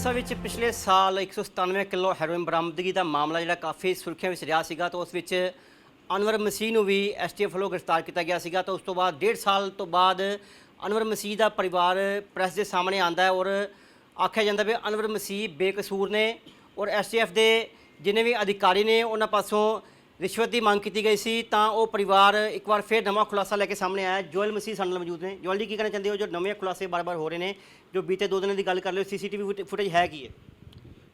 ਅੰਮ੍ਰਿਤਸਰ ਵਿੱਚ ਪਿਛਲੇ ਸਾਲ 197 ਕਿਲੋ ਹੈਰੋਇਨ ਬਰਾਮਦਗੀ ਦਾ ਮਾਮਲਾ ਜਿਹੜਾ ਕਾਫੀ ਸੁਰਖੀਆਂ ਵਿੱਚ ਰਿਹਾ ਸੀਗਾ ਤਾਂ ਉਸ ਵਿੱਚ ਅਨਵਰ ਮਸੀਹ ਨੂੰ ਵੀ ਐਸਟੀਐਫ ਵੱਲੋਂ ਗ੍ਰਿਫਤਾਰ ਕੀਤਾ ਗਿਆ ਸੀਗਾ ਤਾਂ ਉਸ ਤੋਂ ਬਾਅਦ 1.5 ਸਾਲ ਤੋਂ ਬਾਅਦ ਅਨਵਰ ਮਸੀਹ ਦਾ ਪਰਿਵਾਰ ਪ੍ਰੈਸ ਦੇ ਸਾਹਮਣੇ ਆਂਦਾ ਹੈ ਔਰ ਆਖਿਆ ਜਾਂਦਾ ਵੀ ਅਨਵਰ ਮਸੀਹ ਬੇਕਸੂਰ ਨੇ ਔਰ ਐਸਟੀਐਫ ਦੇ ਜਿੰਨੇ ਵੀ ਅਧਿਕਾਰੀ ਨੇ ਉਹਨਾਂ ਪਾਸੋਂ ਰਿਸ਼ਵਤ ਦੀ ਮੰਗ ਕੀਤੀ ਗਈ ਸੀ ਤਾਂ ਉਹ ਪਰਿਵਾਰ ਇੱਕ ਵਾਰ ਫਿਰ ਨਵਾਂ ਖੁਲਾਸਾ ਲੈ ਕੇ ਸਾਹਮਣੇ ਆਇਆ। ਜੋਇਲ ਮਸੀਹ ਸਾਡੇ ਨਾਲ ਮੌਜੂਦ ਨੇ। ਜੋਇਲ ਜੀ ਕੀ ਕਹਿਣਾ ਚਾਹੁੰਦੇ ਹੋ ਜੋ ਨਵੇਂ ਖੁਲਾਸੇ ਬਾਰ-ਬਾਰ ਹੋ ਰਹੇ ਨੇ ਜੋ ਬੀਤੇ 2 ਦਿਨਾਂ ਦੀ ਗੱਲ ਕਰ ਲਿਓ ਸੀਸੀਟੀਵੀ ਫੁਟੇਜ ਹੈ ਕੀ ਹੈ?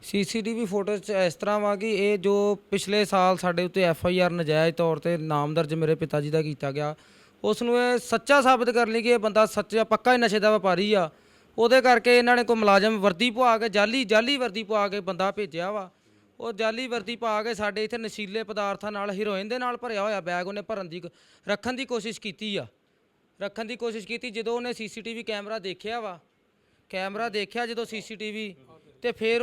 ਸੀਸੀਟੀਵੀ ਫੋਟੋਜ਼ ਇਸ ਤਰ੍ਹਾਂ ਵਾ ਕਿ ਇਹ ਜੋ ਪਿਛਲੇ ਸਾਲ ਸਾਡੇ ਉੱਤੇ ਐਫਆਈਆਰ ਨਜਾਇਜ਼ ਤੌਰ ਤੇ ਨਾਮ ਦਰਜ ਮੇਰੇ ਪਿਤਾ ਜੀ ਦਾ ਕੀਤਾ ਗਿਆ ਉਸ ਨੂੰ ਇਹ ਸੱਚਾ ਸਾਬਤ ਕਰਨ ਲਈ ਕਿ ਇਹ ਬੰਦਾ ਸੱਚਾ ਪੱਕਾ ਹੀ ਨਸ਼ੇ ਦਾ ਵਪਾਰੀ ਆ। ਉਹਦੇ ਕਰਕੇ ਇਹਨਾਂ ਨੇ ਕੋਈ ਮੁਲਾਜ਼ਮ ਵਰਦੀ ਪਵਾ ਕੇ ਜਾਲੀ ਵਰਦੀ ਪਵਾ ਕੇ ਬੰਦਾ ਭੇਜਿਆ ਵਾ। ਉਹ ਜਾਲੀ ਵਰਦੀ ਪਾ ਕੇ ਸਾਡੇ ਇੱਥੇ ਨਸ਼ੀਲੇ ਪਦਾਰਥਾਂ ਨਾਲ ਹੀਰੋਇਨ ਦੇ ਨਾਲ ਭਰਿਆ ਹੋਇਆ ਬੈਗ ਉਹਨੇ ਰੱਖਣ ਦੀ ਕੋਸ਼ਿਸ਼ ਕੀਤੀ ਜਦੋਂ ਉਹਨੇ ਸੀਸੀਟੀਵੀ ਕੈਮਰਾ ਦੇਖਿਆ ਜਦੋਂ ਸੀਸੀਟੀਵੀ ਤੇ ਫਿਰ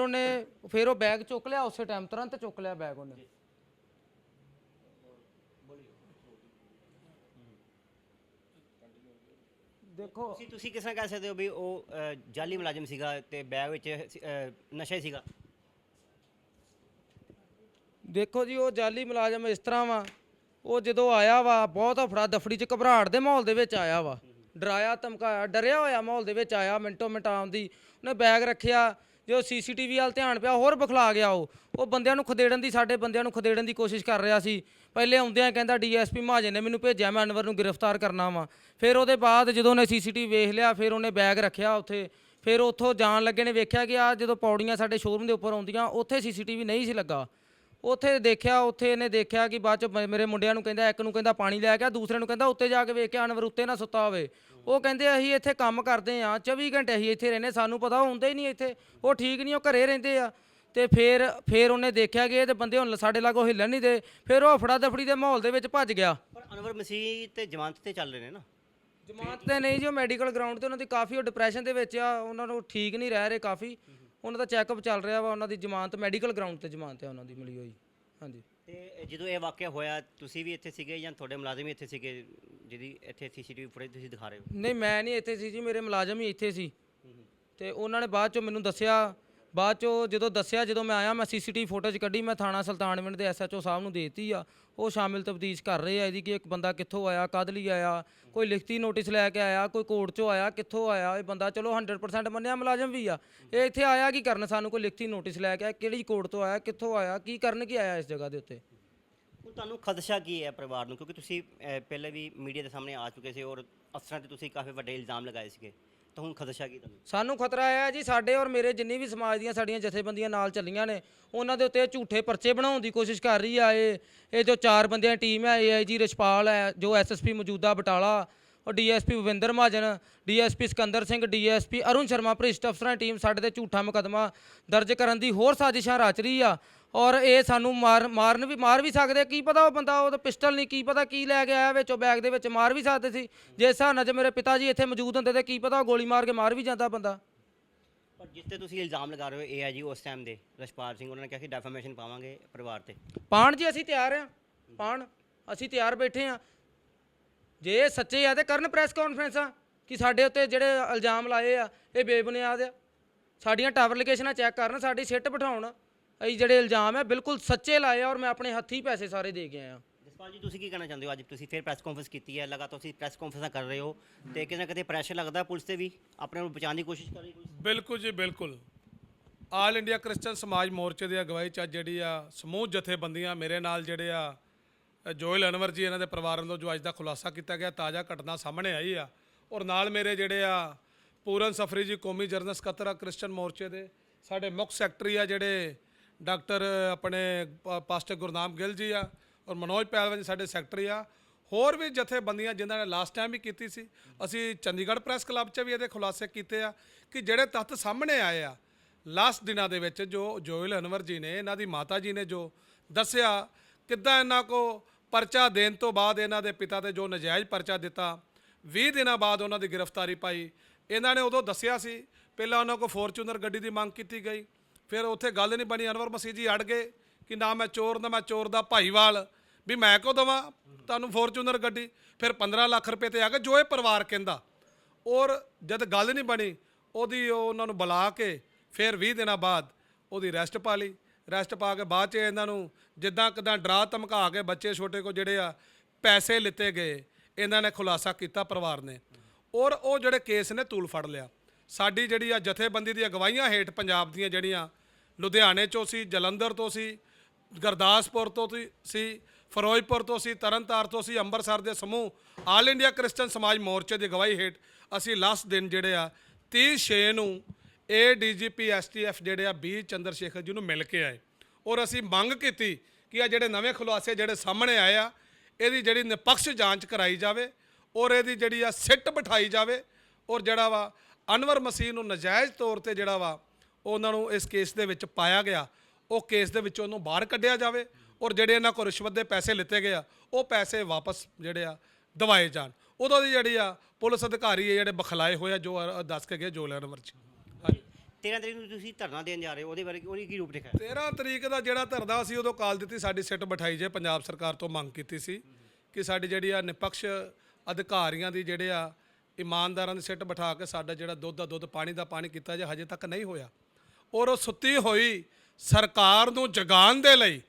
ਉਹ ਬੈਗ ਚੁੱਕ ਲਿਆ ਉਸੇ ਟਾਈਮ ਤੁਰੰਤ ਚੁੱਕ ਲਿਆ ਬੈਗ ਉਹਨੇ। ਦੇਖੋ ਤੁਸੀਂ ਕਿਸ ਤਰ੍ਹਾਂ ਕਹਿ ਸਕਦੇ ਹੋ ਵੀ ਉਹ ਜਾਲੀ ਮੁਲਾਜ਼ਮ ਸੀਗਾ ਤੇ ਬੈਗ ਵਿੱਚ ਨਸ਼ਾ ਹੀ ਸੀਗਾ? ਦੇਖੋ ਜੀ ਉਹ ਜਾਲੀ ਮੁਲਾਜ਼ਮ ਇਸ ਤਰ੍ਹਾਂ ਵਾ ਉਹ ਜਦੋਂ ਆਇਆ ਵਾ ਬਹੁਤ ਅਫੜਾ ਦਫੜੀ 'ਚ ਘਬਰਾਹਟ ਦੇ ਮਾਹੌਲ ਦੇ ਵਿੱਚ ਆਇਆ ਵਾ, ਡਰਾਇਆ ਧਮਕਾਇਆ ਡਰਿਆ ਹੋਇਆ ਮਾਹੌਲ ਦੇ ਵਿੱਚ ਆਇਆ। ਮਿੰਟੋ ਮਿੰਟ ਆਉਂਦੀ ਉਹਨੇ ਬੈਗ ਰੱਖਿਆ ਜੋ ਸੀਸੀਟੀਵੀ ਵੱਲ ਧਿਆਨ ਪਿਆ ਹੋਰ ਬਖਲਾ ਗਿਆ। ਉਹ ਬੰਦਿਆਂ ਨੂੰ ਸਾਡੇ ਬੰਦਿਆਂ ਨੂੰ ਖਦੇੜਨ ਦੀ ਕੋਸ਼ਿਸ਼ ਕਰ ਰਿਹਾ ਸੀ। ਪਹਿਲੇ ਆਉਂਦਿਆਂ ਕਹਿੰਦਾ ਡੀਐਸਪੀ ਮਹਾਜਨ ਨੇ ਮੈਨੂੰ ਭੇਜਿਆ ਮੈਂ ਅਨਵਰ ਨੂੰ ਗ੍ਰਿਫਤਾਰ ਕਰਨਾ ਵਾ। ਫਿਰ ਉਹਦੇ ਬਾਅਦ ਜਦੋਂ ਉਹਨੇ ਸੀਸੀਟੀਵੀ ਵੇਖ ਲਿਆ ਫਿਰ ਉਹਨੇ ਬੈਗ ਰੱਖਿਆ ਉੱਥੇ। ਫਿਰ ਉੱਥੋਂ ਜਾਣ ਲੱਗੇ ਨੇ ਵੇਖਿਆ ਕਿ ਆ ਜਦੋਂ ਪੌੜੀਆਂ ਸਾਡੇ ਸ਼ੋਰੂਮ ਦੇ ਉੱਪਰ ਆਉਂਦੀਆਂ ਉੱਥੇ ਸੀਸੀਟੀਵੀ ਨਹੀਂ ਸੀ ਲੱਗਾ। ਉੱਥੇ ਇਹਨੇ ਦੇਖਿਆ ਕਿ ਬਾਅਦ 'ਚ ਮੇਰੇ ਮੁੰਡਿਆਂ ਨੂੰ ਕਹਿੰਦਾ ਇੱਕ ਨੂੰ ਕਹਿੰਦਾ ਪਾਣੀ ਲੈ ਕੇ ਦੂਸਰੇ ਨੂੰ ਕਹਿੰਦਾ ਉੱਤੇ ਜਾ ਕੇ ਵੇਖ ਕੇ ਅਨਵਰ ਉੱਤੇ ਨਾ ਸੁੱਤਾ ਹੋਵੇ। ਉਹ ਕਹਿੰਦੇ ਅਸੀਂ ਇੱਥੇ ਕੰਮ ਕਰਦੇ ਹਾਂ 24 ਘੰਟੇ ਅਸੀਂ ਇੱਥੇ ਰਹਿੰਦੇ ਸਾਨੂੰ ਪਤਾ ਹੁੰਦਾ ਹੀ ਨਹੀਂ ਇੱਥੇ ਉਹ ਠੀਕ ਨਹੀਂ ਉਹ ਘਰੇ ਰਹਿੰਦੇ ਆ। ਤੇ ਫਿਰ ਉਹਨੇ ਦੇਖਿਆ ਕਿ ਇਹ ਤੇ ਬੰਦੇ ਹੁਣ ਸਾਡੇ ਲਾਗੋਂ ਹਿੱਲਣ ਨਹੀਂ ਦੇ। ਫਿਰ ਉਹ ਫੜਾ ਦਫੜੀ ਦੇ ਮਾਹੌਲ ਦੇ ਵਿੱਚ ਭੱਜ ਗਿਆ। ਪਰ ਅਨਵਰ ਮਸੀਹ ਤੇ ਜ਼ਮਾਨਤ ਤੇ ਚੱਲ ਰਹੇ ਨੇ ਨਾ? ਜ਼ਮਾਨਤ ਤੇ ਨਹੀਂ ਜੀ ਉਹ ਮੈਡੀਕਲ ਗਰਾਊਂਡ ਤੇ ਉਹਨਾਂ ਦੀ ਕਾਫੀ ਉਹ ਡਿਪਰੈਸ਼ਨ ਦੇ ਵਿੱਚ ਆ। ਉਹਨਾਂ ਨੂੰ ਠੀਕ ਨਹੀਂ ਰਹਿ ਰਹੇ ਕਾਫੀ ਉਹਨਾਂ ਦਾ ਚੈੱਕਅਪ ਚੱਲ ਰਿਹਾ ਵਾ। ਉਹਨਾਂ ਦੀ ਜ਼ਮਾਨਤ ਮੈਡੀਕਲ ਗਰਾਊਂਡ ਤੇ ਜ਼ਮਾਨਤ ਹੈ ਉਹਨਾਂ ਦੀ ਮਿਲੀ ਹੋਈ। ਹਾਂਜੀ। ਤੇ ਜਦੋਂ ਇਹ ਵਾਕਿਆ ਹੋਇਆ ਤੁਸੀਂ ਵੀ ਇੱਥੇ ਸੀਗੇ ਜਾਂ ਤੁਹਾਡੇ ਮੁਲਾਜ਼ਮ ਵੀ ਇੱਥੇ ਸੀਗੇ ਜਿਹਦੀ ਇੱਥੇ ਸੀਸੀਟੀਵੀ ਫੁਟੇਜ ਤੁਸੀਂ ਦਿਖਾ ਰਹੇ ਹੋ? ਨਹੀਂ ਮੈਂ ਨਹੀਂ ਇੱਥੇ ਸੀ ਜੀ ਮੇਰੇ ਮੁਲਾਜ਼ਮ ਹੀ ਇੱਥੇ ਸੀ। ਤੇ ਉਹਨਾਂ ਨੇ ਬਾਅਦ 'ਚੋਂ ਮੈਨੂੰ ਦੱਸਿਆ ਜਦੋਂ ਮੈਂ ਆਇਆ ਮੈਂ ਸੀਸੀਟੀਵੀ ਫੋਟੋਜ਼ ਕੱਢੀ ਮੈਂ ਥਾਣਾ ਸੁਲਤਾਨਵਿੰਡ ਦੇ ਐਸਐਚਓ ਸਾਹਿਬ ਨੂੰ ਦੇ ਦਿੱਤੀ ਆ। ਉਹ ਸ਼ਾਮਿਲ ਤਫਤੀਸ਼ ਕਰ ਰਹੇ ਆ ਇਹਦੀ ਕਿ ਇੱਕ ਬੰਦਾ ਕਿੱਥੋਂ ਆਇਆ ਕਦ ਲਈ ਆਇਆ ਕੋਈ ਲਿਖਤੀ ਨੋਟਿਸ ਲੈ ਕੇ ਆਇਆ ਕੋਈ ਕੋਰਟ 'ਚੋਂ ਆਇਆ ਕਿੱਥੋਂ ਆਇਆ। ਇਹ ਬੰਦਾ ਚਲੋ 100% ਮੰਨਿਆ ਮੁਲਾਜ਼ਮ ਵੀ ਆ। ਇਹ ਇੱਥੇ ਆਇਆ ਕੀ ਕਰਨ ਸਾਨੂੰ ਕੋਈ ਲਿਖਤੀ ਨੋਟਿਸ ਲੈ ਕੇ ਆਇਆ ਕਿਹੜੀ ਕੋਰਟ ਤੋਂ ਆਇਆ ਕਿੱਥੋਂ ਆਇਆ ਕੀ ਕਰਨ ਕੀ ਆਇਆ ਇਸ ਜਗ੍ਹਾ ਦੇ ਉੱਤੇ। ਹੁਣ ਤੁਹਾਨੂੰ ਖਦਸ਼ਾ ਕੀ ਹੈ ਪਰਿਵਾਰ ਨੂੰ ਕਿਉਂਕਿ ਤੁਸੀਂ ਪਹਿਲੇ ਵੀ ਮੀਡੀਆ ਦੇ ਸਾਹਮਣੇ ਆ ਚੁੱਕੇ ਸੀ ਔਰ ਅਫਸਰਾਂ 'ਤੇ ਤੁਸੀਂ ਕਾਫੀ ਵੱਡੇ ਇਲਜ਼ਾਮ ਲਗਾਏ ਸੀਗੇ ਤਾਂ ਹੁਣ ਖਦਸ਼ਾ ਕੀ ਤੁਹਾਨੂੰ? ਸਾਨੂੰ ਖਤਰਾ ਹੈ ਜੀ ਸਾਡੇ ਔਰ ਮੇਰੇ ਜਿੰਨੀ ਵੀ ਸਮਾਜ ਦੀਆਂ ਸਾਡੀਆਂ ਜਥੇਬੰਦੀਆਂ ਨਾਲ ਚੱਲੀਆਂ ਨੇ ਉਹਨਾਂ ਦੇ ਉੱਤੇ ਝੂਠੇ ਪਰਚੇ ਬਣਾਉਣ ਦੀ ਕੋਸ਼ਿਸ਼ ਕਰ ਰਹੀ ਆ। ਇਹ ਜੋ 4 ਬੰਦਿਆਂ ਦੀ ਟੀਮ ਹੈ AIG ਰਿਸ਼ਪਾਲ ਹੈ ਜੋ SSP ਮੌਜੂਦਾ ਬਟਾਲਾ ਔਰ DSP Bhupinder Mahajan DSP Sikandar Singh DSP Arun Sharma ਭ੍ਰਿਸ਼ਟ ਅਫਸਰਾਂ ਦੀ ਟੀਮ ਸਾਡੇ ਤੇ ਝੂਠਾ ਮੁਕੱਦਮਾ ਦਰਜ ਕਰਨ ਦੀ ਹੋਰ ਸਾਜ਼ਿਸ਼ਾਂ ਰਚ ਰਹੀ ਆ। ਔਰ ਇਹ ਸਾਨੂੰ ਮਾਰ ਵੀ ਸਕਦੇ ਕੀ ਪਤਾ ਉਹ ਬੰਦਾ ਉਹ ਪਿਸਟਲ ਨਹੀਂ ਕੀ ਪਤਾ ਕੀ ਲੈ ਕੇ ਆਇਆ ਵਿੱਚੋਂ ਬੈਗ ਦੇ ਵਿੱਚ ਮਾਰ ਵੀ ਸਕਦੇ ਸੀ। ਜੇ ਹਿਸਾਬ ਨਾਲ ਜੇ ਮੇਰੇ ਪਿਤਾ ਜੀ ਇੱਥੇ ਮੌਜੂਦ ਹੁੰਦੇ ਤੇ ਕੀ ਪਤਾ ਉਹ ਗੋਲੀ ਮਾਰ ਕੇ ਮਾਰ ਵੀ ਜਾਂਦਾ ਬੰਦਾ। ਪਰ ਜਿਸ ਤੇ ਤੁਸੀਂ ਇਲਜ਼ਾਮ ਲਗਾ ਰਹੇ ਹੋ AIG ਉਸ ਟਾਈਮ ਦੇ ਰਸ਼ਪਾਲ ਸਿੰਘ ਉਹਨਾਂ ਨੇ ਕਿਹਾ ਕਿ ਡੈਫਾਮੇਸ਼ਨ ਪਾਵਾਂਗੇ ਪਰਿਵਾਰ ਤੇ। ਪਾਣ ਜੀ ਅਸੀਂ ਤਿਆਰ ਹਾਂ ਅਸੀਂ ਤਿਆਰ ਬੈਠੇ ਹਾਂ। ਜੇ ਇਹ ਸੱਚੇ ਆ ਤੇ ਕਰਨ ਪ੍ਰੈਸ ਕਾਨਫਰੰਸਾਂ ਕਿ ਸਾਡੇ ਉੱਤੇ ਜਿਹੜੇ ਇਲਜ਼ਾਮ ਲਾਏ ਆ ਇਹ ਬੇਬੁਨਿਆਦ ਆ। ਸਾਡੀਆਂ ਟਾਵਰ ਲੋਕੇਸ਼ਨਾਂ ਚੈੱਕ ਕਰਨ ਸਾਡੀ ਸਿੱਟ ਬਿਠਾਉਣ। ਅਸੀਂ ਜਿਹੜੇ ਇਲਜ਼ਾਮ ਹੈ ਬਿਲਕੁਲ ਸੱਚੇ ਲਾਏ ਆ ਔਰ ਮੈਂ ਆਪਣੇ ਹੱਥੀਂ ਪੈਸੇ ਸਾਰੇ ਦੇ ਕੇ ਆਇਆ। ਜਸਪਾਲ ਜੀ ਤੁਸੀਂ ਕੀ ਕਹਿਣਾ ਚਾਹੁੰਦੇ ਹੋ? ਅੱਜ ਤੁਸੀਂ ਫਿਰ ਪ੍ਰੈਸ ਕਾਨਫਰੰਸ ਕੀਤੀ ਹੈ ਲਗਾਤਾਰ ਤੁਸੀਂ ਪ੍ਰੈਸ ਕਾਨਫਰੰਸਾਂ ਕਰ ਰਹੇ ਹੋ ਤੇ ਕਿਤੇ ਨਾ ਕਿਤੇ ਪ੍ਰੈਸ਼ਰ ਲੱਗਦਾ ਪੁਲਿਸ ਤੇ ਵੀ ਆਪਣੇ ਨੂੰ ਬਚਾਉਣ ਦੀ ਕੋਸ਼ਿਸ਼ ਕਰ ਰਹੀ ਕੋਈ? ਬਿਲਕੁਲ ਜੀ ਬਿਲਕੁਲ। ਆਲ ਇੰਡੀਆ ਕ੍ਰਿਸਚਨ ਸਮਾਜ ਮੋਰਚੇ ਦੀ ਅਗਵਾਈ 'ਚ ਜਿਹੜੀ ਆ ਸਮੂਹ ਜਥੇਬੰਦੀਆਂ ਮੇਰੇ ਨਾਲ ਜਿਹੜੇ ਆ ਜੋਇਲ ਅਨਵਰ ਜੀ ਇਹਨਾਂ ਦੇ ਪਰਿਵਾਰ ਵੱਲੋਂ ਜੋ ਅੱਜ ਦਾ ਖੁਲਾਸਾ ਕੀਤਾ ਗਿਆ ਤਾਜ਼ਾ ਘਟਨਾ ਸਾਹਮਣੇ ਆਈ ਆ ਔਰ ਨਾਲ ਮੇਰੇ ਜਿਹੜੇ ਆ ਪੂਰਨ ਸਫਰੀ ਜੀ ਕੌਮੀ ਜਨਰਲ ਸਕੱਤਰ ਆ ਕ੍ਰਿਸਚਨ ਮੋਰਚੇ ਦੇ ਸਾਡੇ ਮੁੱਖ ਸੈਕਟਰੀ ਆ ਜਿਹੜੇ ਡਾਕਟਰ ਆਪਣੇ ਪਾਸਟਰ ਗੁਰਨਾਮ ਗਿੱਲ ਜੀ ਆ ਔਰ ਮਨੋਜ ਪਹਿਲਵਾਨ ਜੀ ਸਾਡੇ ਸੈਕਟਰੀ ਆ ਹੋਰ ਵੀ ਜਥੇਬੰਦੀਆਂ ਜਿਨ੍ਹਾਂ ਨੇ ਲਾਸਟ ਟਾਈਮ ਵੀ ਕੀਤੀ ਸੀ। ਅਸੀਂ ਚੰਡੀਗੜ੍ਹ ਪ੍ਰੈਸ ਕਲੱਬ 'ਚ ਵੀ ਇਹਦੇ ਖੁਲਾਸੇ ਕੀਤੇ ਆ ਕਿ ਜਿਹੜੇ ਤੱਥ ਸਾਹਮਣੇ ਆਏ ਆ ਲਾਸਟ ਦਿਨਾਂ ਦੇ ਵਿੱਚ ਜੋ ਜੋਇਲ ਅਨਵਰ ਜੀ ਨੇ ਇਹਨਾਂ ਦੀ ਮਾਤਾ ਜੀ ਨੇ ਜੋ ਦੱਸਿਆ ਕਿੱਦਾਂ ਇਹਨਾਂ ਕੋ ਪਰਚਾ ਦੇਣ ਤੋਂ ਬਾਅਦ ਇਹਨਾਂ ਦੇ ਪਿਤਾ ਤੇ ਜੋ ਨਜਾਇਜ਼ ਪਰਚਾ ਦਿੱਤਾ 20 ਦਿਨਾਂ ਬਾਅਦ ਉਹਨਾਂ ਦੀ ਗ੍ਰਿਫਤਾਰੀ ਪਾਈ। ਇਹਨਾਂ ਨੇ ਉਦੋਂ ਦੱਸਿਆ ਸੀ ਪਹਿਲਾਂ ਉਹਨਾਂ ਕੋ ਫੋਰਚੂਨਰ ਗੱਡੀ ਦੀ ਮੰਗ ਕੀਤੀ ਗਈ ਫਿਰ ਉੱਥੇ ਗੱਲ ਨਹੀਂ ਬਣੀ। ਅਨਵਰ ਮਸੀਹ ਜੀ ਅੜ ਗਏ ਕਿ ਨਾ ਮੈਂ ਚੋਰ ਦਾ ਭਾਈਵਾਲ ਵੀ ਮੈਂ ਕੋ ਦੇਵਾਂ ਤੁਹਾਨੂੰ ਫੋਰਚੂਨਰ ਗੱਡੀ। ਫਿਰ 15 ਲੱਖ ਰੁਪਏ ਤੇ ਆ ਗਏ ਜੋ ਇਹ ਪਰਿਵਾਰ ਕਹਿੰਦਾ। ਔਰ ਜਦ ਗੱਲ ਨਹੀਂ ਬਣੀ ਉਹਦੀ ਉਹਨਾਂ ਨੂੰ ਬੁਲਾ ਕੇ ਫਿਰ 20 ਦਿਨਾਂ ਬਾਅਦ ਉਹਦੀ ਰੈਸਟ ਪਾ ਲਈ। ਰੈਸਟ ਪਾ ਕੇ ਬਾਅਦ 'ਚ ਇਹਨਾਂ ਨੂੰ ਜਿੱਦਾਂ ਕਿਦਾਂ ਡਰਾ ਧਮਕਾ ਕੇ ਬੱਚੇ ਛੋਟੇ ਕੋ ਜਿਹੜੇ ਆ ਪੈਸੇ ਲਿੱਤੇ ਗਏ, ਇਹਨਾਂ ਨੇ ਖੁਲਾਸਾ ਕੀਤਾ ਪਰਿਵਾਰ ਨੇ, ਔਰ ਉਹ ਜਿਹੜੇ ਕੇਸ ਨੇ ਤੂਲ ਫੜ ਲਿਆ। ਸਾਡੀ ਜਿਹੜੀ ਆ ਜਥੇਬੰਦੀ ਦੀਆਂ ਅਗਵਾਈਆਂ ਹੇਠ ਪੰਜਾਬ ਦੀਆਂ ਜਿਹੜੀਆਂ ਲੁਧਿਆਣੇ 'ਚੋਂ ਸੀ, ਜਲੰਧਰ ਤੋਂ ਸੀ, ਗੁਰਦਾਸਪੁਰ ਤੋਂ ਸੀ, ਫਿਰੋਜ਼ਪੁਰ ਤੋਂ ਸੀ, ਤਰਨਤਾਰਨ ਤੋਂ ਸੀ, ਅੰਮ੍ਰਿਤਸਰ ਦੇ ਸਮੂਹ ਆਲ ਇੰਡੀਆ ਕ੍ਰਿਸਚਨ ਸਮਾਜ ਮੋਰਚੇ ਦੀ ਅਗਵਾਈ ਹੇਠ ਅਸੀਂ ਲਾਸਟ ਦਿਨ ਜਿਹੜੇ ਆ 30/6 ਨੂੰ ADGP STF ਜਿਹੜੇ ਆ ਬੀ ਚੰਦਰ ਸ਼ੇਖਰ ਜੀ ਨੂੰ ਮਿਲ ਕੇ ਆਏ, ਔਰ ਅਸੀਂ ਮੰਗ ਕੀਤੀ ਕਿ ਆ ਜਿਹੜੇ ਨਵੇਂ ਖੁਲਾਸੇ ਜਿਹੜੇ ਸਾਹਮਣੇ ਆਏ ਆ ਇਹਦੀ ਜਿਹੜੀ ਨਿਪਕਸ਼ ਜਾਂਚ ਕਰਾਈ ਜਾਵੇ, ਔਰ ਇਹਦੀ ਜਿਹੜੀ ਆ ਸਿੱਟ ਬਿਠਾਈ ਜਾਵੇ, ਔਰ ਜਿਹੜਾ ਵਾ ਅਨਵਰ ਮਸੀਹ ਨੂੰ ਨਜਾਇਜ਼ ਤੌਰ ਤੇ ਜਿਹੜਾ ਵਾ ਉਹਨਾਂ ਨੂੰ ਇਸ ਕੇਸ ਦੇ ਵਿੱਚ ਪਾਇਆ ਗਿਆ, ਉਹ ਕੇਸ ਦੇ ਵਿੱਚੋਂ ਉਹਨੂੰ ਬਾਹਰ ਕੱਢਿਆ ਜਾਵੇ, ਔਰ ਜਿਹੜੇ ਇਹਨਾਂ ਕੋਲ ਰਿਸ਼ਵਤ ਦੇ ਪੈਸੇ ਲਿੱਤੇ ਗਏ ਆ ਉਹ ਪੈਸੇ ਵਾਪਸ ਜਿਹੜੇ ਆ ਦਿਵਾਏ ਜਾਣ। ਉਦੋਂ ਦੀ ਜਿਹੜੀ ਆ ਪੁਲਿਸ ਅਧਿਕਾਰੀ ਜਿਹੜੇ ਬਖਲਾਏ ਹੋਏ ਆ ਜੋ ਦੱਸ ਕੇ ਗਏ ਜੋਲ ਅਨਵਰ ਜੀ। 13 ਤਰੀਕ ਨੂੰ ਤੁਸੀਂ ਧਰਨਾ ਦੇਣ ਜਾ ਰਹੇ ਹੋ, ਉਹਦੇ ਬਾਰੇ ਉਹਦੀ ਕੀ ਰੂਪ ਰੇਖਾ? 13 ਤਰੀਕ ਦਾ ਜਿਹੜਾ ਧਰਨਾ ਸੀ ਉਦੋਂ ਕਾਲ ਦਿੱਤੀ, ਸਾਡੀ ਸਿੱਟ ਬਿਠਾਈ ਜੇ ਪੰਜਾਬ ਸਰਕਾਰ ਤੋਂ ਮੰਗ ਕੀਤੀ ਸੀ ਕਿ ਸਾਡੀ ਜਿਹੜੀ ਆ ਨਿਪਕਸ਼ ਅਧਿਕਾਰੀਆਂ ਦੀ ਜਿਹੜੇ ਆ ਇਮਾਨਦਾਰਾਂ ਦੀ ਸਿੱਟ ਬਿਠਾ ਕੇ ਸਾਡਾ ਜਿਹੜਾ ਦੁੱਧ ਦਾ ਦੁੱਧ ਪਾਣੀ ਦਾ ਪਾਣੀ ਕੀਤਾ ਜੇ, ਹਜੇ ਤੱਕ ਨਹੀਂ ਹੋਇਆ। ਔਰ ਉਹ ਸੁੱਤੀ ਹੋਈ ਸਰਕਾਰ ਨੂੰ ਜਗਾਉਣ ਦੇ ਲਈ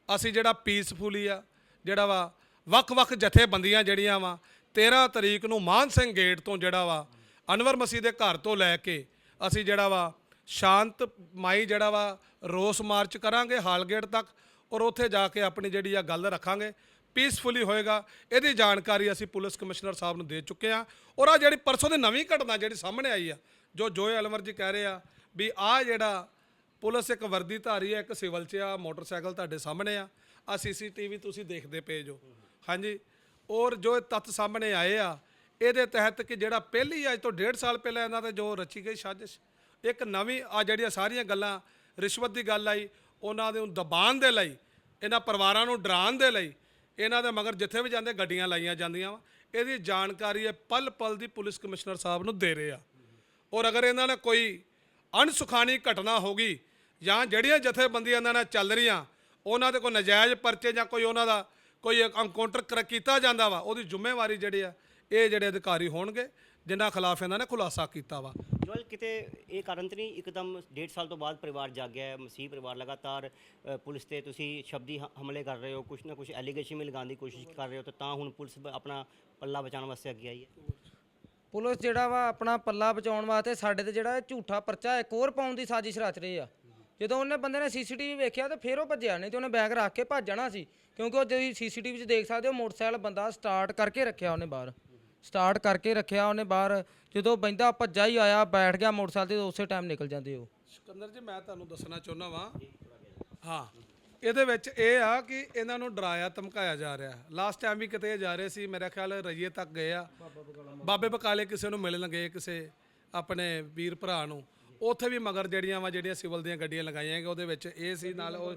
ਅਸੀਂ ਜਿਹੜਾ ਪੀਸਫੁਲੀ ਆ ਜਿਹੜਾ ਵਾ ਵੱਖ-ਵੱਖ ਜਥੇਬੰਦੀਆਂ ਜਿਹੜੀਆਂ ਵਾ 13 ਤਰੀਕ ਨੂੰ ਮਾਨ ਸਿੰਘ ਗੇਟ ਤੋਂ ਜਿਹੜਾ ਵਾ ਅਨਵਰ ਮਸੀਹ ਦੇ ਘਰ ਤੋਂ ਲੈ ਕੇ ਅਸੀਂ ਜਿਹੜਾ ਵਾ ਸ਼ਾਂਤਮਈ ਜਿਹੜਾ ਵਾ ਰੋਸ ਮਾਰਚ ਕਰਾਂਗੇ ਹਾਲਗੇਟ ਤੱਕ, ਔਰ ਉੱਥੇ ਜਾ ਕੇ ਆਪਣੀ ਜਿਹੜੀ ਆ ਗੱਲ ਰੱਖਾਂਗੇ, ਪੀਸਫੁਲੀ ਹੋਏਗਾ। ਇਹਦੀ ਜਾਣਕਾਰੀ ਅਸੀਂ ਪੁਲਿਸ ਕਮਿਸ਼ਨਰ ਸਾਹਿਬ ਨੂੰ ਦੇ ਚੁੱਕੇ ਹਾਂ। ਔਰ ਆ ਜਿਹੜੀ ਪਰਸੋਂ ਦੀ ਨਵੀਂ ਘਟਨਾ ਜਿਹੜੀ ਸਾਹਮਣੇ ਆਈ ਆ, ਜੋ ਜੋਏ ਅਲਵਰ ਜੀ ਕਹਿ ਰਹੇ ਆ ਵੀ ਆ ਜਿਹੜਾ ਪੁਲਿਸ ਇੱਕ ਵਰਦੀ ਧਾਰੀ ਹੈ, ਇੱਕ ਸਿਵਲ 'ਚ ਆ, ਮੋਟਰਸਾਈਕਲ ਤੁਹਾਡੇ ਸਾਹਮਣੇ ਆ CCTV ਤੁਸੀਂ ਦੇਖਦੇ ਪਏ ਜੋ, ਹਾਂਜੀ। ਔਰ ਜੋ ਤੱਥ ਸਾਹਮਣੇ ਆਏ ਆ ਇਹਦੇ ਤਹਿਤ ਕਿ ਜਿਹੜਾ ਪਹਿਲੀ ਅੱਜ ਤੋਂ 1.5 ਸਾਲ ਪਹਿਲਾਂ ਇਹਨਾਂ ਤੇ ਜੋ ਰਚੀ ਗਈ ਸਾਜ਼ਿਸ਼, ਇੱਕ ਨਵੀਂ ਆ ਜਿਹੜੀਆਂ ਸਾਰੀਆਂ ਗੱਲਾਂ ਰਿਸ਼ਵਤ ਦੀ ਗੱਲ ਆਈ, ਉਹਨਾਂ ਦੇ ਦਬਾਉਣ ਦੇ ਲਈ, ਇਹਨਾਂ ਪਰਿਵਾਰਾਂ ਨੂੰ ਡਰਾਉਣ ਦੇ ਲਈ ਇਹਨਾਂ ਦੇ ਮਗਰ ਜਿੱਥੇ ਵੀ ਜਾਂਦੇ ਗੱਡੀਆਂ ਲਾਈਆਂ ਜਾਂਦੀਆਂ ਵਾ। ਇਹਦੀ ਜਾਣਕਾਰੀ ਇਹ ਪਲ ਪਲ ਦੀ ਪੁਲਿਸ ਕਮਿਸ਼ਨਰ ਸਾਹਿਬ ਨੂੰ ਦੇ ਰਹੇ ਆ। ਔਰ ਅਗਰ ਇਹਨਾਂ ਨੇ ਕੋਈ ਅਣਸੁਖਾਣੀ ਘਟਨਾ ਹੋ ਗਈ ਜਾਂ ਜਿਹੜੀਆਂ ਜਥੇਬੰਦੀਆਂ ਇਹਨਾਂ ਨਾਲ ਚੱਲ ਰਹੀਆਂ ਉਹਨਾਂ ਦੇ ਕੋਈ ਨਜਾਇਜ਼ ਪਰਚੇ ਜਾਂ ਕੋਈ ਉਹਨਾਂ ਦਾ ਕੋਈ ਐਨਕਾਊਂਟਰ ਕੀਤਾ ਜਾਂਦਾ ਵਾ, ਉਹਦੀ ਜ਼ਿੰਮੇਵਾਰੀ ਜਿਹੜੀ ਆ ਇਹ ਜਿਹੜੇ ਅਧਿਕਾਰੀ ਹੋਣਗੇ ਜਿਨ੍ਹਾਂ ਖਿਲਾਫ ਇਹਨਾਂ ਨੇ ਖੁਲਾਸਾ ਕੀਤਾ ਵਾ। ਜੋਲ ਕਿਤੇ ਇਹ ਕਾਰਨ ਤਾਂ ਨਹੀਂ ਇੱਕਦਮ 1.5 ਸਾਲ ਤੋਂ ਬਾਅਦ ਪਰਿਵਾਰ ਜਾਗਿਆ ਹੈ, ਮਸੀਹ ਪਰਿਵਾਰ ਲਗਾਤਾਰ ਪੁਲਿਸ ਤੇ ਤੁਸੀਂ ਸ਼ਬਦੀ ਹਮਲੇ ਕਰ ਰਹੇ ਹੋ, ਕੁਛ ਨਾ ਕੁਛ ਐਲੀਗੇਸ਼ਨ ਵੀ ਲਗਾਉਣ ਦੀ ਕੋਸ਼ਿਸ਼ ਕਰ ਰਹੇ ਹੋ, ਤਾਂ ਹੁਣ ਪੁਲਿਸ ਆਪਣਾ ਪੱਲਾ ਬਚਾਉਣ ਵਾਸਤੇ ਅੱਗੇ ਆਈ ਹੈ? ਪੁਲਿਸ ਜਿਹੜਾ ਵਾ ਆਪਣਾ ਪੱਲਾ ਬਚਾਉਣ ਵਾਸਤੇ ਸਾਡੇ ਤੇ ਜਿਹੜਾ ਝੂਠਾ ਪਰਚਾ ਇੱਕ ਹੋਰ ਪਾਉਣ ਦੀ ਸਾਜ਼ਿਸ਼ ਰਚ ਰਹੀ ਆ। ਜਦੋਂ ਉਹਨੇ ਬੰਦੇ ਨੇ CCTV ਵੇਖਿਆ ਤੇ ਫਿਰ ਉਹ ਭੱਜਿਆ, ਨਹੀਂ ਤੇ ਉਹਨੇ ਬੈਗ ਰੱਖ ਕੇ ਭੱਜ ਜਾਣਾ ਸੀ, ਕਿਉਂਕਿ ਉਹ ਜਿਹੜੀ CCTV 'ਚ ਦੇਖ ਸਕਦੇ ਹੋ ਮੋਟਰਸਾਈਕਲ ਬੰਦਾ ਸਟਾਰਟ ਕਰਕੇ ਰੱਖਿਆ ਉਹਨੇ ਬਾਹਰ, ਜਦੋਂ ਬੰਦਾ ਭੱਜਾ ਹੀ ਆਇਆ ਬੈਠ ਗਿਆ ਮੋਟਰਸਾਈਕਲ ਤੇ ਉਸੇ ਟਾਈਮ ਨਿਕਲ ਜਾਂਦੇ ਉਹ। ਸਿਕੰਦਰ ਜੀ ਮੈਂ ਤੁਹਾਨੂੰ ਦੱਸਣਾ ਚਾਹੁੰਦਾ ਵਾਂ, ਹਾਂ ਇਹਦੇ ਵਿੱਚ ਇਹ ਆ ਕਿ ਇਹਨਾਂ ਨੂੰ ਡਰਾਇਆ ਧਮਕਾਇਆ ਜਾ ਰਿਹਾ। ਲਾਸਟ ਟਾਈਮ ਵੀ ਕਿਤੇ ਜਾ ਰਹੇ ਸੀ, ਮੇਰਾ ਖਿਆਲ ਰਈਏ ਤੱਕ ਗਏ ਆ, ਬਾਬੇ ਬਕਾਲੇ ਕਿਸੇ ਨੂੰ ਮਿਲਣ ਗਏ, ਕਿਸੇ ਆਪਣੇ ਵੀਰ ਭਰਾ ਨੂੰ, ਉੱਥੇ ਵੀ ਮਗਰ ਜਿਹੜੀਆਂ ਸਿਵਲ ਦੀਆਂ ਗੱਡੀਆਂ ਲਗਾਈਆਂ ਗਈਆਂ, ਉਹਦੇ ਵਿੱਚ ਇਹ ਸੀ ਨਾਲ ਉਹ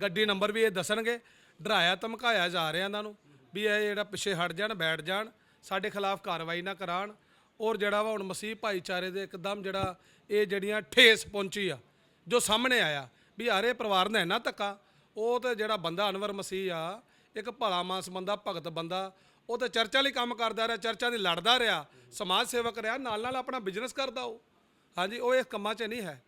ਗੱਡੀ ਨੰਬਰ ਵੀ ਇਹ ਦੱਸਣਗੇ। ਡਰਾਇਆ ਧਮਕਾਇਆ ਜਾ ਰਿਹਾ ਇਹਨਾਂ ਨੂੰ ਵੀ ਇਹ ਜਿਹੜਾ ਪਿੱਛੇ ਹਟ ਜਾਣ, ਬੈਠ ਜਾਣ, ਸਾਡੇ ਖਿਲਾਫ ਕਾਰਵਾਈ ਨਾ ਕਰਾਉਣ। ਔਰ ਜਿਹੜਾ ਵਾ ਹੁਣ ਮਸੀਹ ਭਾਈਚਾਰੇ ਦੇ ਇੱਕਦਮ ਜਿਹੜਾ ਇਹ ਜਿਹੜੀਆਂ ਠੇਸ ਪਹੁੰਚੀ ਆ, ਜੋ ਸਾਹਮਣੇ ਆਇਆ ਵੀ ਆਰੇ ਪਰਿਵਾਰ ਨੇ ਇੰਨਾ ਧੱਕਾ, ਉਹ ਤੇ ਜਿਹੜਾ ਬੰਦਾ ਅਨਵਰ ਮਸੀਹ ਆ ਇੱਕ ਭਲਾ ਮਾਨਸ ਬੰਦਾ, ਭਗਤ ਬੰਦਾ, ਉਹ ਤੇ ਚਰਚਾ ਲਈ ਕੰਮ ਕਰਦਾ ਰਿਹਾ, ਚਰਚਾ ਦੀ ਲੜਦਾ ਰਿਹਾ, ਸਮਾਜ ਸੇਵਕ ਰਿਹਾ, ਨਾਲ ਨਾਲ ਆਪਣਾ ਬਿਜ਼ਨਸ ਕਰਦਾ ਉਹ, ਹਾਂਜੀ। ਉਹ ਇਸ ਕੰਮਾਂ 'ਚ ਨਹੀਂ ਹੈ,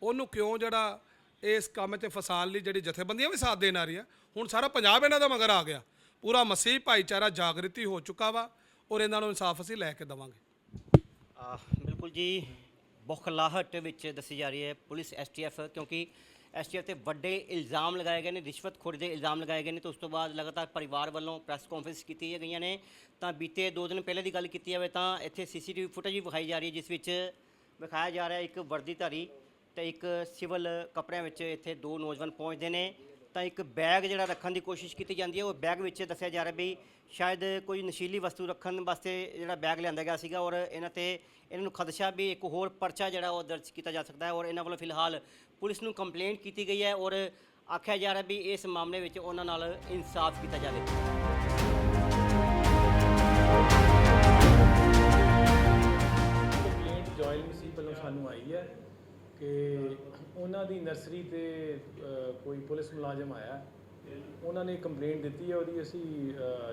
ਉਹਨੂੰ ਕਿਉਂ ਜਿਹੜਾ ਇਸ ਕੰਮ 'ਚ ਫਸਾਉਣ ਲਈ ਜਿਹੜੀ ਜਥੇਬੰਦੀਆਂ ਵੀ ਸਾਥ ਦੇਣ ਆ ਰਹੀਆਂ। ਹੁਣ ਸਾਰਾ ਪੰਜਾਬ ਇਹਨਾਂ ਦਾ ਮਗਰ ਆ ਗਿਆ, ਪੂਰਾ ਮਸੀਹ ਭਾਈਚਾਰਾ ਜਾਗ੍ਰਿਤੀ ਹੋ ਚੁੱਕਾ ਵਾ, ਔਰ ਇਹਨਾਂ ਨੂੰ ਇਨਸਾਫ ਅਸੀਂ ਲੈ ਕੇ ਦੇਵਾਂਗੇ। ਬਿਲਕੁਲ ਜੀ, ਬੌਖਲਾਹਟ ਵਿੱਚ ਦੱਸੀ ਜਾ ਰਹੀ ਹੈ ਪੁਲਿਸ STF, ਕਿਉਂਕਿ STF ਤੇ ਵੱਡੇ ਇਲਜ਼ਾਮ ਲਗਾਏ ਗਏ ਨੇ, ਰਿਸ਼ਵਤਖੋਰੀ ਦੇ ਇਲਜ਼ਾਮ ਲਗਾਏ ਗਏ ਨੇ। ਤੇ ਉਸ ਤੋਂ ਬਾਅਦ ਲਗਾਤਾਰ ਪਰਿਵਾਰ ਵੱਲੋਂ ਪ੍ਰੈਸ ਕਾਨਫਰੰਸ ਕੀਤੀ ਗਈਆਂ ਨੇ। ਤਾਂ ਬੀਤੇ 2 ਦਿਨ ਪਹਿਲੇ ਦੀ ਗੱਲ ਕੀਤੀ ਜਾਵੇ ਤਾਂ ਇੱਥੇ CCTV ਫੁਟੇਜ ਵੀ ਵਿਖਾਈ ਜਾ ਰਹੀ ਹੈ, ਜਿਸ ਵਿੱਚ ਵਿਖਾਇਆ ਜਾ ਰਿਹਾ ਇੱਕ ਵਰਦੀਧਾਰੀ ਤੇ ਇੱਕ ਸਿਵਲ ਕੱਪੜਿਆਂ ਵਿੱਚ ਇੱਥੇ 2 ਨੌਜਵਾਨ ਪਹੁੰਚਦੇ ਨੇ। ਤਾਂ ਇੱਕ ਬੈਗ ਜਿਹੜਾ ਰੱਖਣ ਦੀ ਕੋਸ਼ਿਸ਼ ਕੀਤੀ ਜਾਂਦੀ ਹੈ, ਉਹ ਬੈਗ ਵਿੱਚ ਦੱਸਿਆ ਜਾ ਰਿਹਾ ਵੀ ਸ਼ਾਇਦ ਕੋਈ ਨਸ਼ੀਲੀ ਵਸਤੂ ਰੱਖਣ ਵਾਸਤੇ ਜਿਹੜਾ ਬੈਗ ਲਿਆਂਦਾ ਗਿਆ ਸੀਗਾ, ਔਰ ਇਹਨਾਂ ਨੂੰ ਖਦਸ਼ਾ ਵੀ ਇੱਕ ਹੋਰ ਪਰਚਾ ਜਿਹੜਾ ਉਹ ਦਰਜ ਕੀਤਾ ਜਾ ਸਕਦਾ ਹੈ। ਔਰ ਇਹਨਾਂ ਵੱਲੋਂ ਫਿਲਹਾਲ ਪੁਲਿਸ ਨੂੰ ਕੰਪਲੇਂਟ ਕੀਤੀ ਗਈ ਹੈ, ਔਰ ਆਖਿਆ ਜਾ ਰਿਹਾ ਵੀ ਇਸ ਮਾਮਲੇ ਵਿੱਚ ਉਹਨਾਂ ਨਾਲ ਇਨਸਾਫ ਕੀਤਾ ਜਾਵੇ। ਕੰਪਲੇਂਟ ਜੋਇਲ ਮਸੀਹ ਵੱਲੋਂ ਸਾਨੂੰ ਆਈ ਹੈ ਕਿ ਉਹਨਾਂ ਦੀ ਨਰਸਰੀ ਤੇ ਕੋਈ ਪੁਲਿਸ ਮੁਲਾਜ਼ਮ ਆਇਆ, ਉਹਨਾਂ ਨੇ ਕੰਪਲੇਂਟ ਦਿੱਤੀ ਹੈ, ਉਹਦੀ ਅਸੀਂ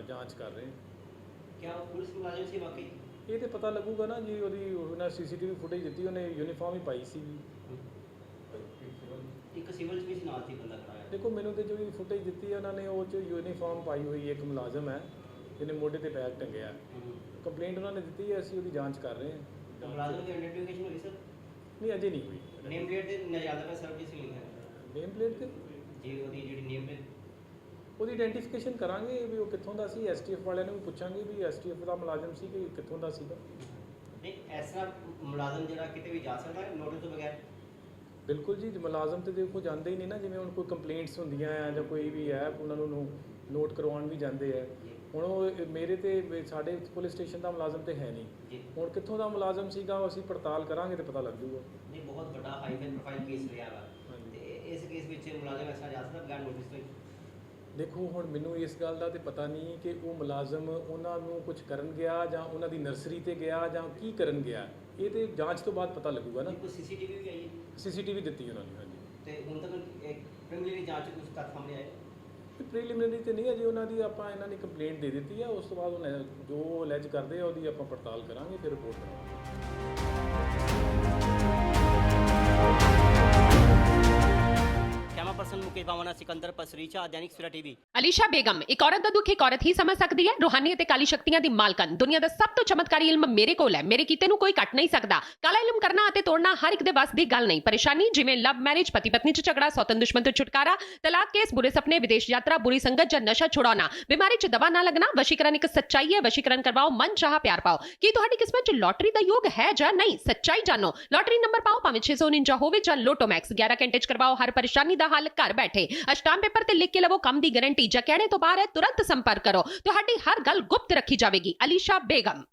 ਜਾਂਚ ਕਰ ਰਹੇ ਹਾਂ। ਕਿਆ ਪੁਲਿਸ ਮੁਲਾਜ਼ਮ ਸੀ ਵਾਕਈ? ਇਹ ਤੇ ਪਤਾ ਲੱਗੂਗਾ ਨਾ ਜੀ, ਉਹਦੀ ਉਹਨਾਂ CCTV ਫੁਟੇਜ ਦਿੱਤੀ, ਉਹਨੇ ਯੂਨੀਫਾਰਮ ਹੀ ਪਾਈ ਸੀ। ਇੱਕ ਸਿਵਲ 'ਚ ਵੀ ਸੀ ਨਾਲ ਸੀ ਬੰਦਾ ਖੜਾ ਹੈ। ਦੇਖੋ ਮੈਨੂੰ ਤੇ ਜਿਹੜੀ ਫੁਟੇਜ ਦਿੱਤੀ ਹੈ ਉਹਨਾਂ ਨੇ ਉਹ 'ਚ ਯੂਨੀਫਾਰਮ ਪਾਈ ਹੋਈ ਇੱਕ ਮੁਲਾਜ਼ਮ ਹੈ ਜਿਹਨੇ ਮੋਢੇ ਤੇ ਬੈਗ ਟੰਗਿਆ। ਕੰਪਲੇਂਟ ਉਹਨਾਂ ਨੇ ਦਿੱਤੀ ਹੈ, ਅਸੀਂ ਉਹਦੀ ਜਾਂਚ ਕਰ ਰਹੇ ਹਾਂ। ਮੁਲਾਜ਼ਮ ਦੀ ਆਈਡੈਂਟੀਫਿਕੇਸ਼ਨ ਹੋਈ ਸਰ? ਨਹੀਂ ਅਜੇ ਨਹੀਂ ਹੋਈ। ਨੇਮ ਪਲੇਟ ਤੇ ਨਜ਼ਾਦਾ ਪਾ ਸਰਵਿਸ ਸਿੰਘ ਲਿਖਿਆ ਹੈ ਨੇਮ ਪਲੇਟ ਤੇ ਜੀ, ਉਹਦੀ ਜਿਹੜੀ ਨੇਮ ਪਲੇਟ ਉਹਦੀ ਆਈਡੈਂਟੀਫਿਕੇਸ਼ਨ ਕਰਾਂਗੇ ਵੀ ਉਹ ਕਿੱਥੋਂ ਦਾ ਸੀ। ਐਸਟੀਐਫ ਵਾਲਿਆਂ ਨੂੰ ਵੀ ਪੁੱਛਾਂਗੇ ਵੀ ਐਸਟੀਐਫ ਦਾ ਮੁਲਾਜ਼ਮ ਸੀ ਕਿ ਕਿੱਥੋਂ ਦਾ ਸੀਗਾ। ਨਹੀਂ, ਇਸ ਤਰ੍ਹਾਂ ਮੁਲਾਜ਼ਮ ਜਿਹੜਾ ਕਿਤੇ ਵੀ ਜਾ ਸਕਦਾ ਹੈ ਨੋਟਿਸ ਤੋਂ ਬਗੈਰ? ਬਿਲਕੁਲ ਜੀ, ਮੁਲਾਜ਼ਮ ਤੇ ਦੇਖੋ ਜਾਂਦੇ ਹੀ ਨਹੀਂ ਨਾ, ਜਿਵੇਂ ਹੁਣ ਕੋਈ ਕੰਪਲੇਂਟਸ ਹੁੰਦੀਆਂ ਆ ਜਾਂ ਕੋਈ ਵੀ ਹੈ ਉਹਨਾਂ ਨੂੰ ਨੋਟ ਕਰਵਾਉਣ ਵੀ ਜਾਂਦੇ ਆ। ਹੁਣ ਉਹ ਮੇਰੇ ਤੇ ਸਾਡੇ ਪੁਲਿਸ ਸਟੇਸ਼ਨ ਦਾ ਮੁਲਾਜ਼ਮ ਤੇ ਹੈ ਨਹੀਂ, ਹੁਣ ਕਿੱਥੋਂ ਦਾ ਮੁਲਾਜ਼ਮ ਸੀਗਾ ਉਹ ਅਸੀਂ ਪੜਤਾਲ ਕਰਾਂਗੇ ਤੇ ਪਤਾ ਲੱਗ ਜੂਗਾ। ਨਹੀਂ, ਬਹੁਤ ਵੱਡਾ ਹਾਈ ਪ੍ਰੋਫਾਈਲ ਕੇਸ ਰਿਹਾ ਵਾ ਤੇ ਇਸ ਕੇਸ ਵਿੱਚ ਮੁਲਾਜ਼ਮ ਇਸ ਤਰ੍ਹਾਂ ਜਾ ਸਕਦਾ ਬਗੈਰ ਨੋਟਿਸ ਤੋਂ ਹੀ? ਦੇਖੋ ਹੁਣ ਮੈਨੂੰ ਇਸ ਗੱਲ ਦਾ ਤੇ ਪਤਾ ਨਹੀਂ ਕਿ ਉਹ ਮੁਲਾਜ਼ਮ ਉਹਨਾਂ ਨੂੰ ਕੁਝ ਕਰਨ ਗਿਆ ਜਾਂ ਉਹਨਾਂ ਦੀ ਨਰਸਰੀ ਤੇ ਗਿਆ ਜਾਂ ਕੀ ਕਰਨ ਗਿਆ, ਇਹ ਤੇ ਜਾਂਚ ਤੋਂ ਬਾਅਦ ਪਤਾ ਲੱਗੂਗਾ ਨਾ। ਕੋਈ ਸੀਸੀਟੀਵੀ ਵੀ ਆਈ? ਸੀਸੀਟੀਵੀ ਦਿੱਤੀ ਉਹਨਾਂ ਨੇ। ਹਾਂਜੀ, ਤੇ ਹੁਣ ਤੱਕ ਇੱਕ ਪ੍ਰੀਲਿਮਿਨਰੀ ਜਾਂਚ ਕੁਝ ਤੱਕ ਸਾਹਮਣੇ ਆਏ? ਪ੍ਰੀਲਿਮਿਨਰੀ ਤੇ ਨਹੀਂ ਅਜੇ, ਉਹਨਾਂ ਦੀ ਇਹਨਾਂ ਨੇ ਕੰਪਲੇਂਟ ਦੇ ਦਿੱਤੀ ਆ, ਉਸ ਤੋਂ ਬਾਅਦ ਉਹ ਜੋ ਅਲੈਜ ਕਰਦੇ ਆ ਉਹਦੀ ਆਪਾਂ ਪੜਤਾਲ ਕਰਾਂਗੇ ਫਿਰ ਰਿਪੋਰਟ ਕਰਾਂਗੇ। Camera person Mukesh बामना Sikandar Pasricha Dainik Savera TV. Elisha Begum ਇੱਕ ਔਰਤ ਦਾ ਦੁੱਖ ਇੱਕ ਔਰਤ ਹੀ ਸਮਝ ਸਕਦੀ ਹੈ। ਰੂਹਾਨੀ ਅਤੇ ਕਾਲੀ ਸ਼ਕਤੀਆਂ ਦੀ ਮਾਲਕਨ, ਦੁਨੀਆ ਦਾ ਸਭ ਤੋਂ ਚਮਤਕਾਰੀ ਇਲਮ ਮੇਰੇ ਕੋਲ ਹੈ। ਮੇਰੇ ਕੀਤੇ ਨੂੰ ਕੋਈ ਕੱਟ ਨਹੀਂ ਸਕਦਾ। ਕਾਲਾ ਇਲਮ ਕਰਨਾ ਅਤੇ ਤੋੜਨਾ ਹਰ ਇੱਕ ਦੇ ਵੱਸ ਦੀ ਗੱਲ ਨਹੀਂ। ਪਰੇਸ਼ਾਨੀ ਜਿਵੇਂ ਲਵ ਮੈਰਿਜ, ਪਤੀ ਪਤਨੀ ਚ ਝਗੜਾ, ਸੌਤਨ ਦੁਸ਼ਮਣ ਤੋਂ ਛੁਟਕਾਰਾ, ਤਲਾਕ ਕੇਸ, ਬੁਰੇ ਸੁਪਨੇ, ਵਿਦੇਸ਼ ਯਾਤਰਾ, ਬੁਰੀ ਸੰਗਤ ਜਾਂ ਨਸ਼ਾ ਛੁਡਾਉਣਾ, ਬਿਮਾਰੀ ਚ ਦਵਾ ਨਾ ਲੱਗਣਾ। ਵਸ਼ੀਕਰਨ ਇੱਕ ਸੱਚਾਈ ਹੈ। ਵਸ਼ੀਕਰਨ ਕਰਵਾਓ, ਮਨ ਚਾਹਾ ਪਿਆਰ ਪਾਓ। ਕੀ ਤੁਹਾਡੀ ਕਿਸਮਤ ਚ ਲੋਟਰੀ ਦਾ ਯੋਗ ਹੈ ਜਾਂ ਨਹੀਂ? ਸੱਚਾਈ ਜਾਣੋ। ਲੋਟਰੀ ਨੰਬਰ ਪਾਓ, ਭਾਵੇਂ 649 ਹੋਵੇ ਜਾਂ ਲੋਟੋ ਮੈਕਸ। 11 ਘੰਟੇ ਚ ਕਰਵਾਓ ਹਰ ਪਰੇਸ਼ਾਨੀ ਦਾ ਹੱਲ ਘਰ ਬੈਠੇ। ਅਸ਼ਟਾਮ ਪੇਪਰ ਤੇ ਲਿਖ ਕੇ ਲਵੋ ਕੰਮ ਦੀ ਗਾਰੰਟੀ। ਜਾਂ ਕਹਿਣੇ ਤੋਂ ਬਾਹਰ ਹੈ, ਤੁਰੰਤ ਸੰਪਰਕ ਕਰੋ। ਤੁਹਾਡੀ ਹਰ ਗੱਲ ਗੁਪਤ ਰੱਖੀ ਜਾਵੇਗੀ। ਅਲੀਸ਼ਾ ਬੇਗਮ।